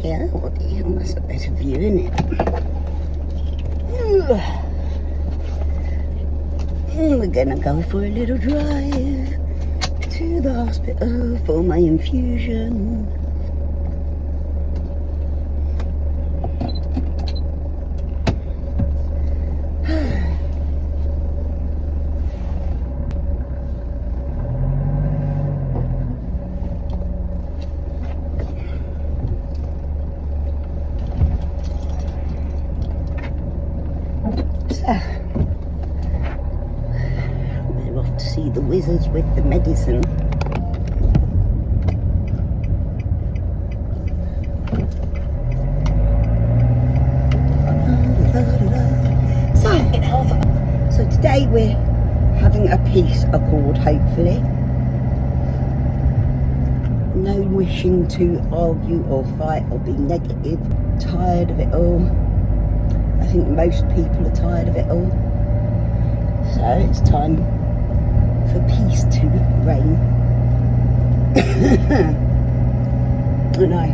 here. Oh dear, that's a better view, isn't it? We're gonna go for a little drive to the hospital for my infusion. We're off to see the wizards with the medicine. So today we're having a peace accord, hopefully. No wishing to argue or fight or be negative. Tired of it all. I think most people are tired of it all. So it's time for peace to reign. And I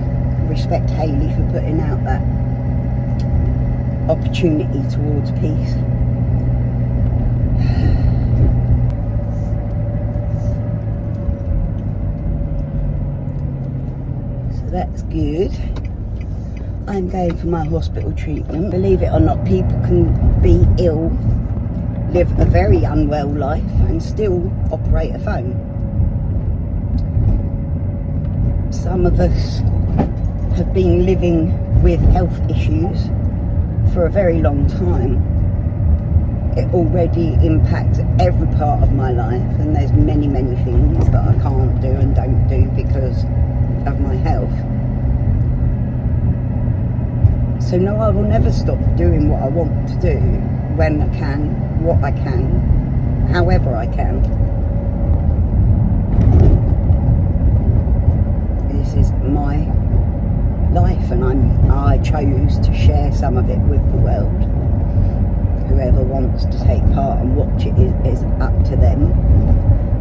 respect Hayley for putting out that opportunity towards peace. So that's good. I'm going for my hospital treatment. Believe it or not, people can be ill, live a very unwell life and still operate a phone. Some of us have been living with health issues for a very long time. It already impacts every part of my life, and there's many things that I can't do and don't do because of my health. So no, I will never stop doing what I want to do, when I can, what I can, however I can. This is my life, and I chose to share some of it with the world. Whoever wants to take part and watch it is up to them.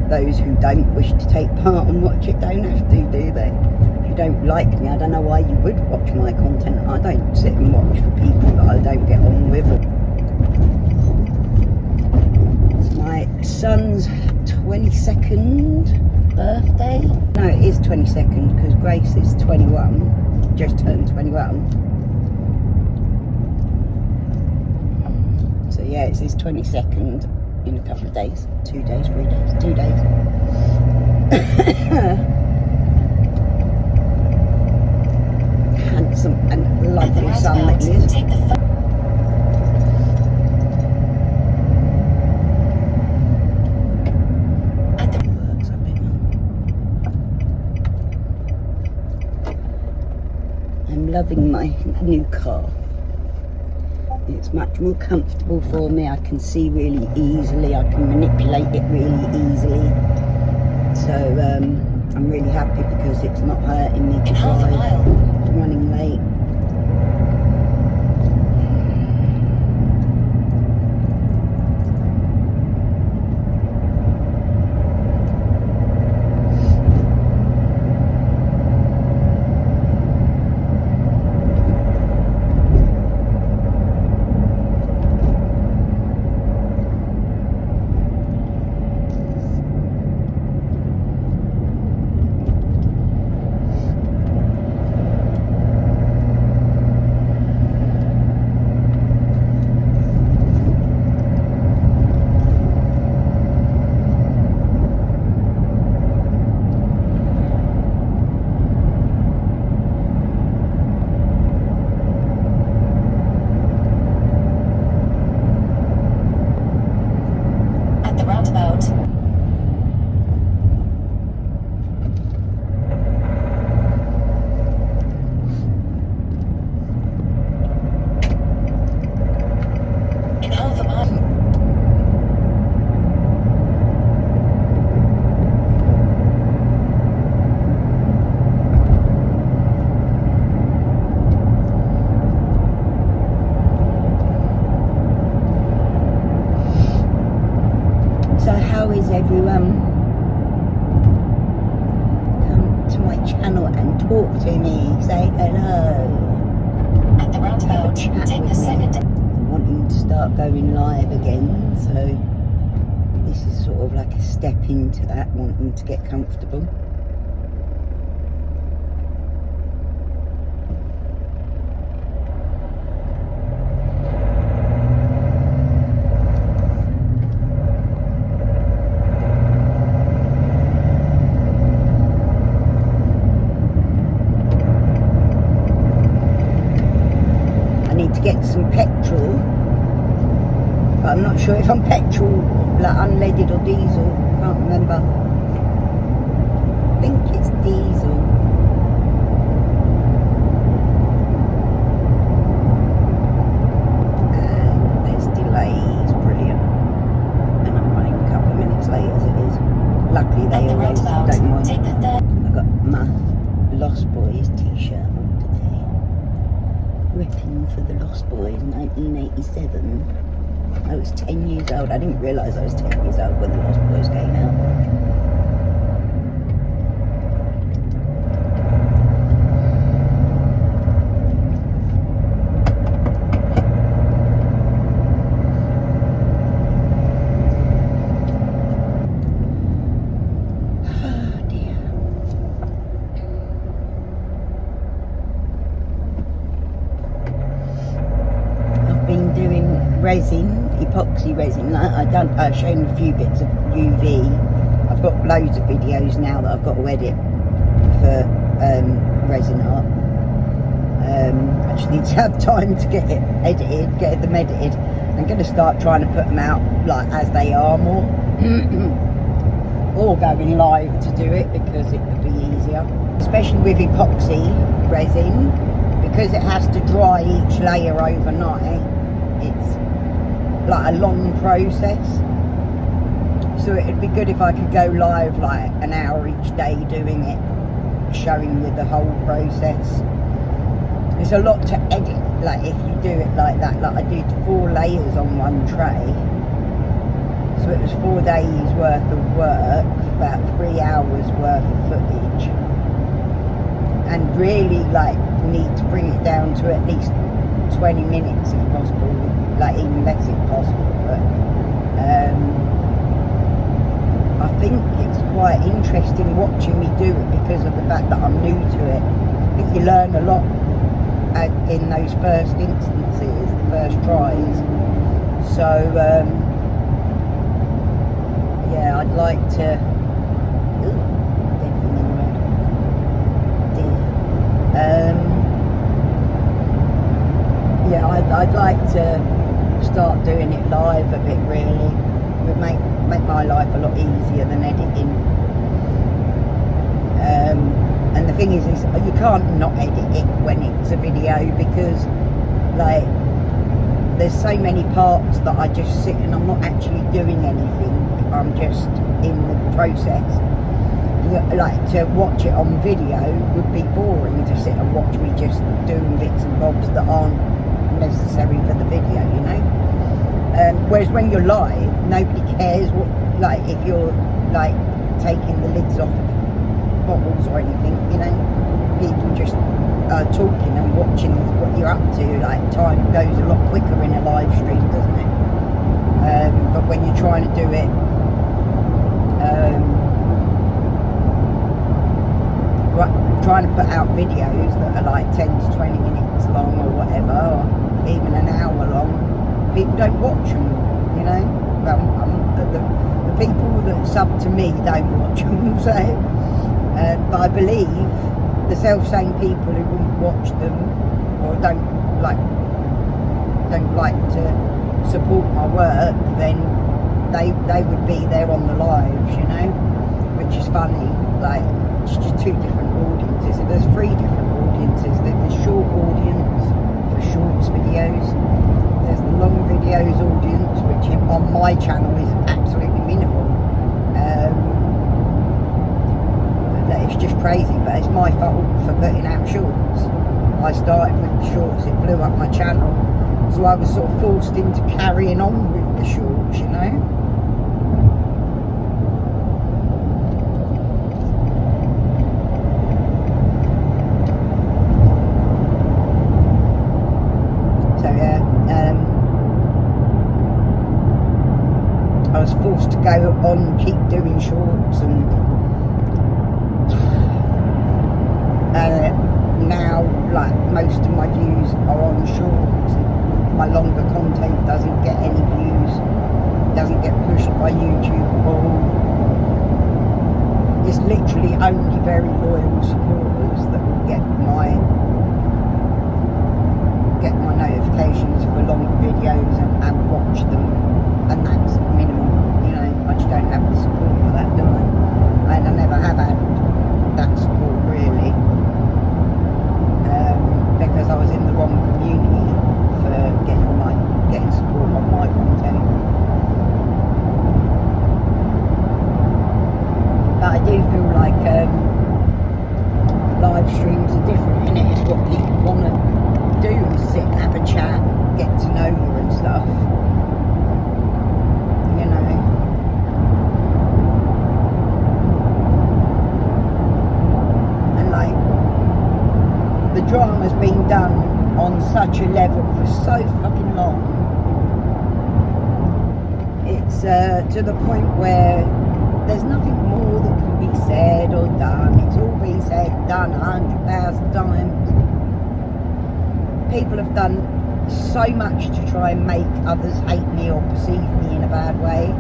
Those who don't wish to take part and watch it don't have to, do they? If you don't like me, I don't know why you would watch my content. I don't sit and watch for people that I don't get on with. It's my son's 22nd birthday. No, it is 22nd because Grace is 21, just turned 21. So yeah, it's his 22nd in a couple of days. 2 days, 3 days, 2 days. Handsome and lovely son that he is. I'm loving my new car. It's much more comfortable for me. I can see really easily. I can manipulate it really easily. So I'm really happy because it's not hurting me to drive. I'm running late. How is everyone? Come to my channel and talk to me. Say hello. chat with me. I'm wanting to start going live again, so this is sort of like a step into that, wanting to get comfortable. Get some petrol, but I'm not sure if I'm petrol, like unleaded or diesel, can't remember. I think it's diesel. And there's delays, brilliant. And I'm running a couple of minutes late as it is. Luckily they always don't mind. I've got my Lost Boys t-shirt on today. Ripping for the Lost Boys, 1987. I was 10 years old. I didn't realise I was 10 years old when the Lost Boys came out. Resin, epoxy resin, like I've shown a few bits of UV. I've got loads of videos now that I've got to edit for resin art. I just need to have time to get it edited, get them edited. I'm going to start trying to put them out like as they are more, or going live to do it because it would be easier. Especially with epoxy resin, because it has to dry each layer overnight. It's like a long process, so it'd be good if I could go live like an hour each day doing it, showing you the whole process. There's a lot to edit, like if you do it like that. Like I did 4 layers on one tray, so it was 4 days worth of work, about 3 hours worth of footage, and really like need to bring it down to at least 20 minutes if possible, like even less if possible, but I think it's quite interesting watching me do it because of the fact that I'm new to it. I think you learn a lot in those first instances, the first tries, so yeah, I'd like to yeah, I'd like to start doing it live a bit, really. It would make my life a lot easier than editing. And the thing is you can't not edit it when it's a video, because like there's so many parts that I just sit and I'm not actually doing anything, I'm just in the process. Like to watch it on video would be boring, to sit and watch me just doing bits and bobs that aren't necessary for the video, you know. Whereas when you're live, nobody cares what, like if you're like taking the lids off bottles or anything, you know. People just talking and watching what you're up to. Like time goes a lot quicker in a live stream, doesn't it? But when you're trying to do it trying to put out videos that are like 10 to 20 minutes long or whatever, or even an hour long, people don't watch them, you know. Well, the people that sub to me don't watch them, so but I believe the self-same people who wouldn't watch them or don't like to support my work, then they would be there on the lives, you know, which is funny. Like it's just 2 different audiences. There's 3 different audiences. There's the short audience for shorts videos, there's the long videos audience, which on my channel is absolutely minimal. It's just crazy, but it's my fault for putting out shorts. I started with the shorts, it blew up my channel, so I was sort of forced into carrying on with the shorts, you know. on keep doing shorts, and now like most of my views are on shorts. My longer content doesn't get any views, doesn't get pushed by YouTube at all. It's literally only very loyal supporters that will get my notifications for longer videos and watch them, and that's minimal. You know, I just don't have the support for that, do I? And I never have had that support really, because I was in the wrong community for getting support on my content. But I do feel like live streams are different, innit? It's what people want to do, and sit and have a chat, get to know you and stuff, you know. And like, the drama's been done on such a level for so fucking long. It's to the point where there's nothing more that can be said or done. It's all been said and done 100,000 times. People have done so much to try and make others hate me or perceive me in a bad way.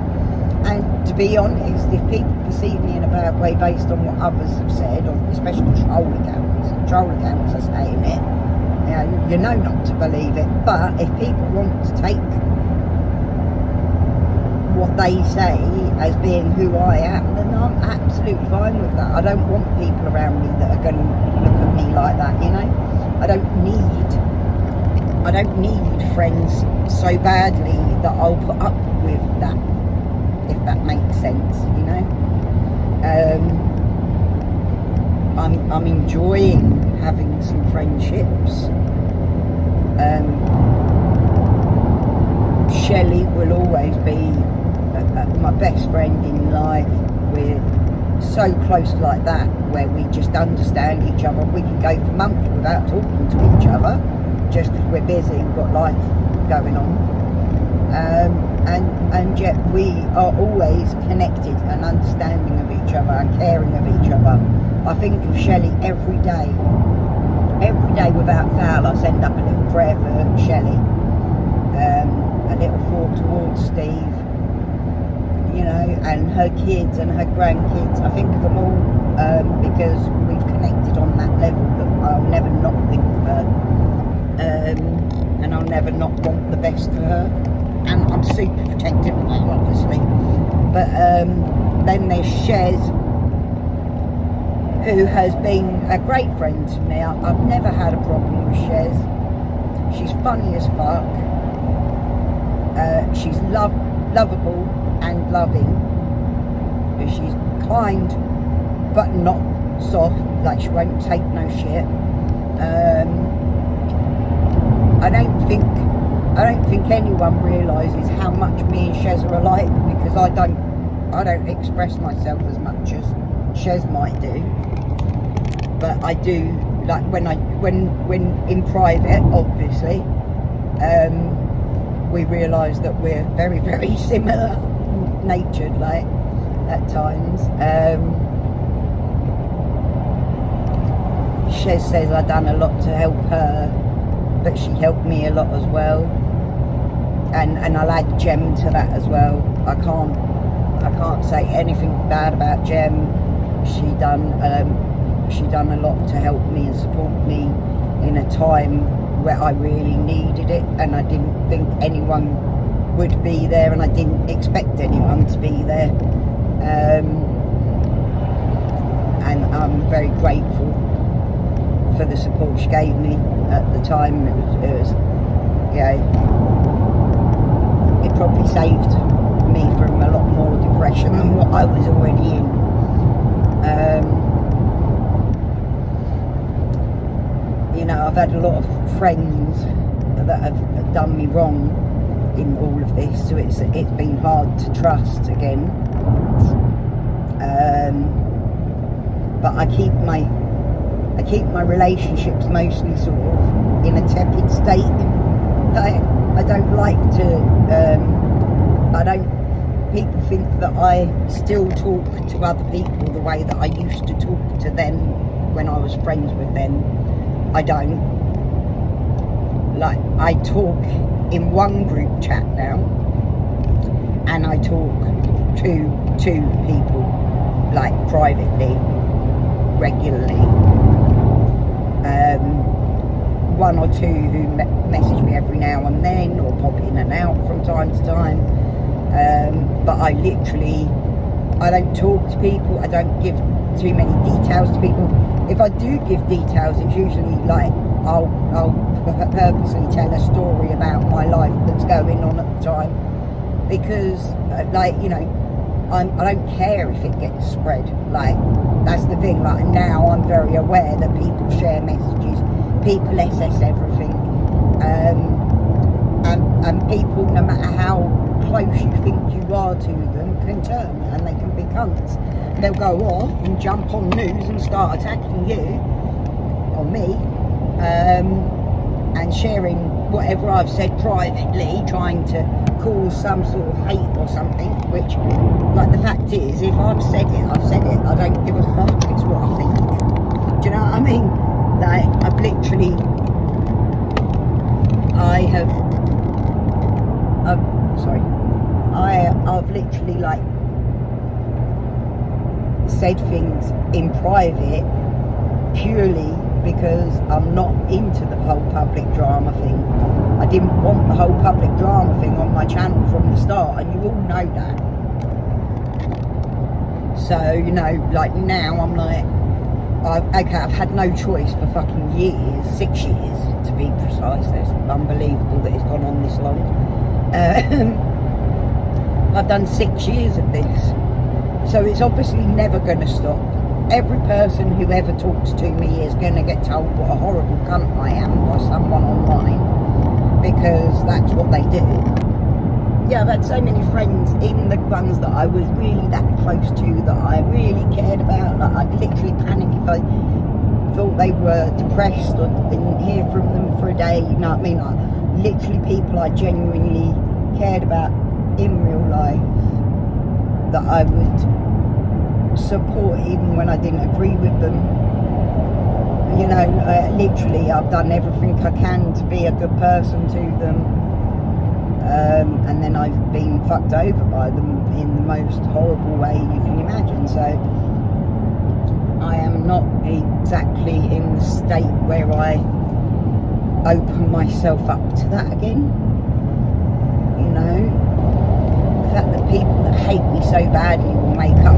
And to be honest, if people perceive me in a bad way based on what others have said, or especially troll accounts are saying it, you know not to believe it. But if people want to take what they say as being who I am, then I'm absolutely fine with that. I don't want people around me that are going to look at me like that, you know. I don't need friends so badly that I'll put up with that, if that makes sense, you know. I'm enjoying having some friendships. Shelley will always be my best friend in life. We're so close like that, where we just understand each other. We can go for months without talking to each other, just because we're busy, we've got life going on. And yet we are always connected and understanding of each other and caring of each other. I think of Shelley every day without fail. I send up a little prayer for Shelley, a little thought towards Steve, you know, and her kids and her grandkids. I think of them all because we've connected on that level that I'll never not think of her, and I'll never not want the best for her. And I'm super protective of that, obviously. But then there's Shez, who has been a great friend to me. I've never had a problem with Shez. She's funny as fuck. She's lovable and loving. She's kind, but not soft. Like, she won't take no shit. I don't think anyone realises how much me and Shez are alike, because I don't express myself as much as Shez might do, but I do. Like when in private, obviously, we realise that we're very, very similar natured, like, at times. Shez says I've done a lot to help her, but she helped me a lot as well. And I'll add Jem to that as well. I can't say anything bad about Jem. She done a lot to help me and support me in a time where I really needed it, and I didn't think anyone would be there, and I didn't expect anyone to be there. And I'm very grateful for the support she gave me at the time. It probably saved me from a lot more depression than what I was already in. You know, I've had a lot of friends that have done me wrong in all of this, so it's been hard to trust again. But I keep my relationships mostly sort of in a tepid state. I don't like to, people think that I still talk to other people the way that I used to talk to them when I was friends with them. I don't. Like, I talk in one group chat now, and I talk to people, like, privately, regularly. One or two who message me every now and then, or pop in and out from time to time. But I don't talk to people. I don't give too many details to people. If I do give details, it's usually like I'll purposely tell a story about my life that's going on at the time, because like, you know, I don't care if it gets spread. Like, that's the thing. Like, now I'm very aware that people share messages, people SS everything, and people, no matter how close you think you are to them, can turn, and they can be cunts. They'll go off and jump on news and start attacking you or me, and sharing whatever I've said privately, trying to cause some sort of hate or something, which, like, the fact is, if I've said it, I've said it. I don't give a fuck. It's what I think. Do you know what I mean? Like, I've literally like said things in private purely because I'm not into the whole public drama thing. I didn't want the whole public drama thing on my channel from the start, and you all know that. So, you know, like, now I'm like, okay, I've had no choice for fucking years, 6 years to be precise. It's unbelievable that it's gone on this long. I've done 6 years of this, so it's obviously never going to stop. Every person who ever talks to me is going to get told what a horrible cunt I am by someone online, because that's what they do. Yeah, I've had so many friends, even the ones that I was really that close to, that I really cared about, that I'd literally panic if I thought they were depressed or didn't hear from them for a day, you know what I mean? Like, literally people I genuinely cared about in real life, that I would support even when I didn't agree with them. You know, literally I've done everything I can to be a good person to them, and then I've been fucked over by them in the most horrible way you can imagine. So I am not exactly in the state where I open myself up to that again. You know, the fact that people that hate me so badly will make up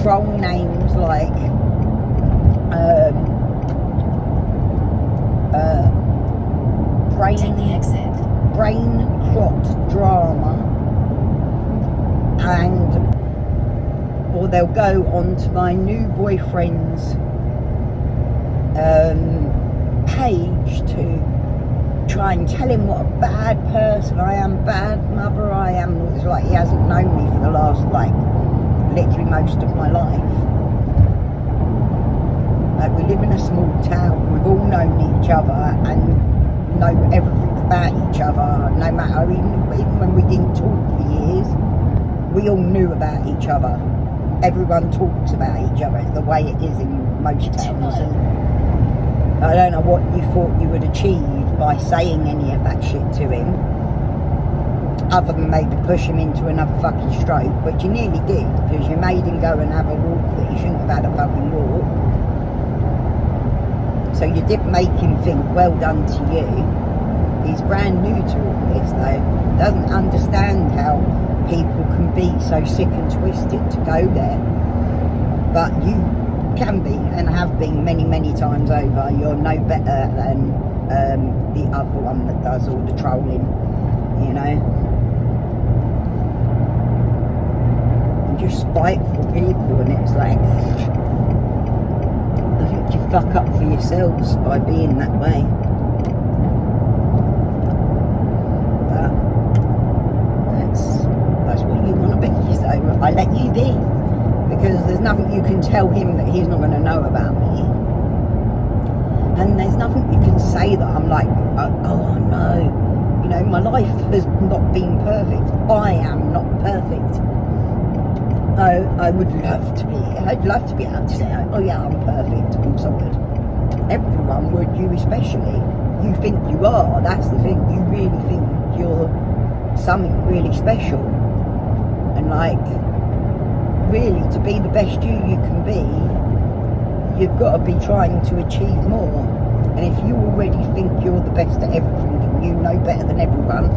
troll names like brain crot drama, and or they'll go on to my new boyfriend's page to try and tell him what a bad person I am, bad mother I am. It's like he hasn't known me for the last, like, literally most of my life. Like, we live in a small town, we've all known each other and know everything about each other, no matter, even when we didn't talk for years, we all knew about each other. Everyone talks about each other. It's the way it is in most towns, and I don't know what you thought you would achieve by saying any of that shit to him, other than maybe push him into another fucking stroke, which you nearly did, because you made him go and have a walk that he shouldn't have had a fucking walk. So you did make him think, well done to you. He's brand new to all this though, doesn't understand how people can be so sick and twisted to go there. But you can be, and have been many, many times over. You're no better than the other one that does all the trolling, you know. And just spiteful people, and it's like, I think you fuck up for yourselves by being that way. But that's what you want to be, so I let you be, because there's nothing you can tell him that he's not going to know about me, and there's nothing you can say that I'm like, oh no, you know, my life has not been perfect. I am not perfect. I would love to be. I'd love to be able to say, oh yeah, I'm perfect. Of course I would. Everyone would, you especially. You think you are, that's the thing. You really think you're something really special. And like, really, to be the best you can be, you've got to be trying to achieve more. And if you already think you're the best at everything and you know better than everyone,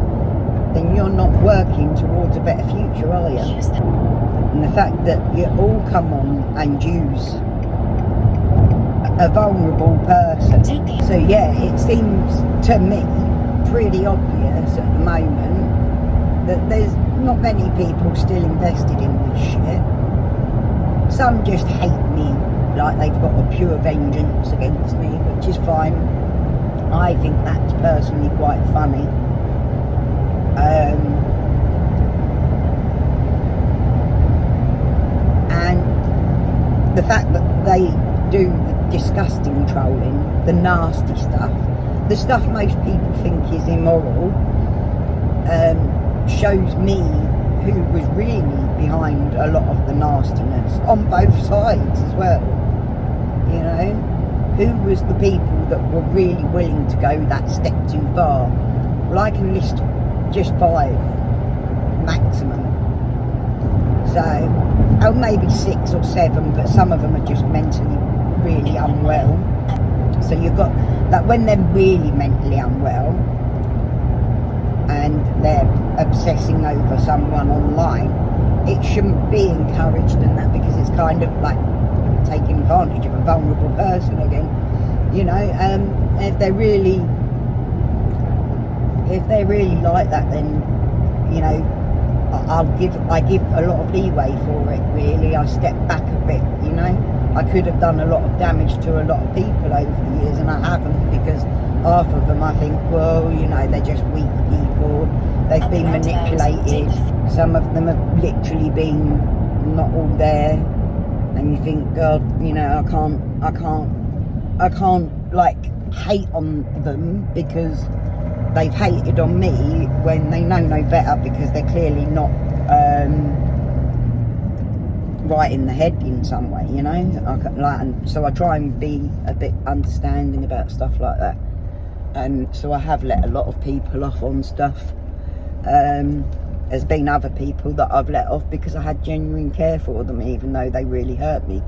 then you're not working towards a better future, are you? And the fact that you all come on and use a vulnerable person. So yeah, it seems to me pretty obvious at the moment that there's not many people still invested in this shit. Some just hate me, like they've got a pure vengeance against me, which is fine. I think that's personally quite funny. And the fact that they do the disgusting trolling, the nasty stuff, the stuff most people think is immoral, shows me who was really behind a lot of the nastiness on both sides as well. You know, who was the people that were really willing to go that step too far? Well, I can list just 5 maximum. So, maybe 6 or 7, but some of them are just mentally really unwell. So you've got that when they're really mentally unwell and they're obsessing over someone online, it shouldn't be encouraged in that, because it's kind of like taking advantage of a vulnerable person again. You know, if they're really like that, then, you know, I give a lot of leeway for it, really. I step back a bit, you know. I could have done a lot of damage to a lot of people over the years, and I haven't, because half of them I think, well, you know, they're just weak people, they've been manipulated, some of them have literally been not all there, and you think, God, you know, I can't like hate on them because they've hated on me when they know no better, because they're clearly not right in the head in some way, you know. And so I try and be a bit understanding about stuff like that, and so I have let a lot of people off on stuff. There's been other people that I've let off because I had genuine care for them, even though they really hurt me.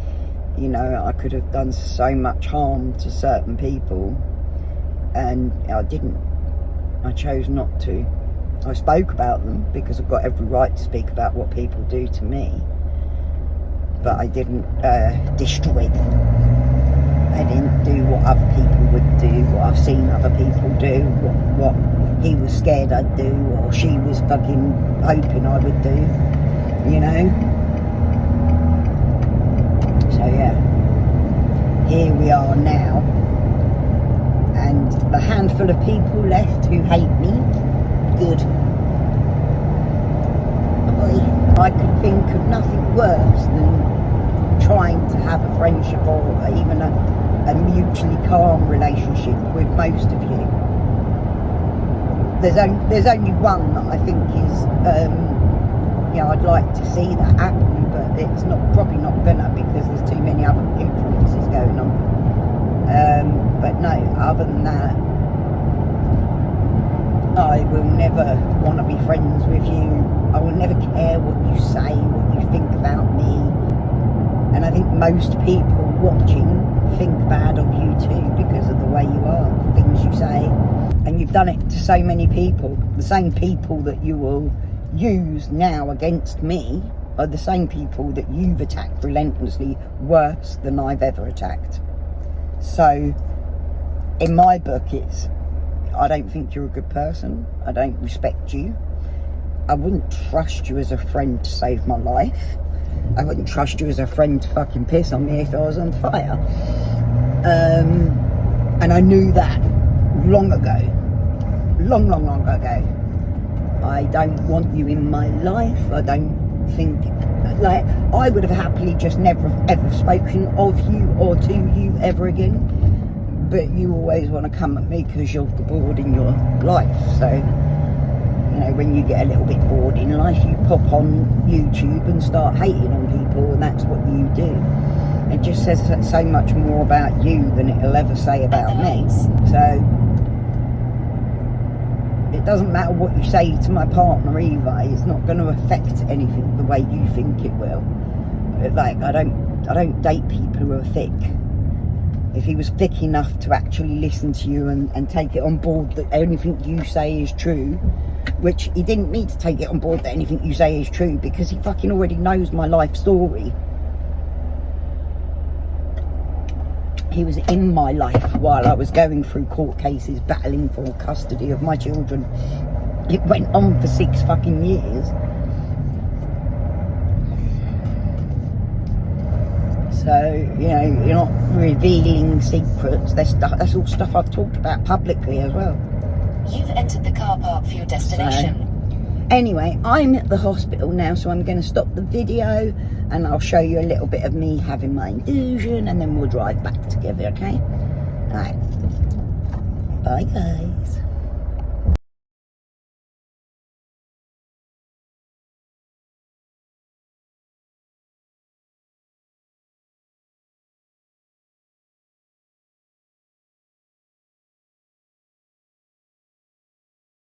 You know, I could have done so much harm to certain people, and I didn't. I chose not to. I spoke about them because I've got every right to speak about what people do to me, but I didn't destroy them. I didn't do what other people would do, what I've seen other people do, what he was scared I'd do, or she was fucking hoping I would do, you know. So yeah, here we are now, and the handful of people left who hate me, good. I could think of nothing worse than trying to have a friendship or even a mutually calm relationship with most of you. There's only one that I think is, you know, I'd like to see that happen, but it's probably not gonna, because there's too many other influences going on. But no, other than that, I will never want to be friends with you. I will never care what you say, what you think about me. And I think most people watching think bad of you too, because of the way you are, the things you say. And you've done it to so many people. The same people that you will use now against me are the same people that you've attacked relentlessly, worse than I've ever attacked. So, in my book, I don't think you're a good person. I don't respect you. I wouldn't trust you as a friend to save my life. I wouldn't trust you as a friend to fucking piss on me if I was on fire. And I knew that long ago. Long ago. I don't want you in my life. I don't think, like, I would have happily just never ever spoken of you or to you ever again. But you always want to come at me because you're bored in your life. So You know, when you get a little bit bored in life, you pop on YouTube and start hating on people, and that's what you do. It just says so much more about you than it'll ever say about me. So it doesn't matter what you say to my partner either. It's not going to affect anything the way you think it will. Like, I don't date people who are thick. If he was thick enough to actually listen to you and take it on board that anything you say is true, which he didn't need to take it on board that anything you say is true, because he fucking already knows my life story. He was in my life while I was going through court cases, battling for custody of my children. It went on for 6 fucking years. So, you know, you're not revealing secrets. That's all stuff I've talked about publicly as well. You've entered the car park for your destination. So, anyway, I'm at the hospital now, so I'm going to stop the video and I'll show you a little bit of me having my infusion, and then we'll drive back together, okay? Alright. Bye, guys.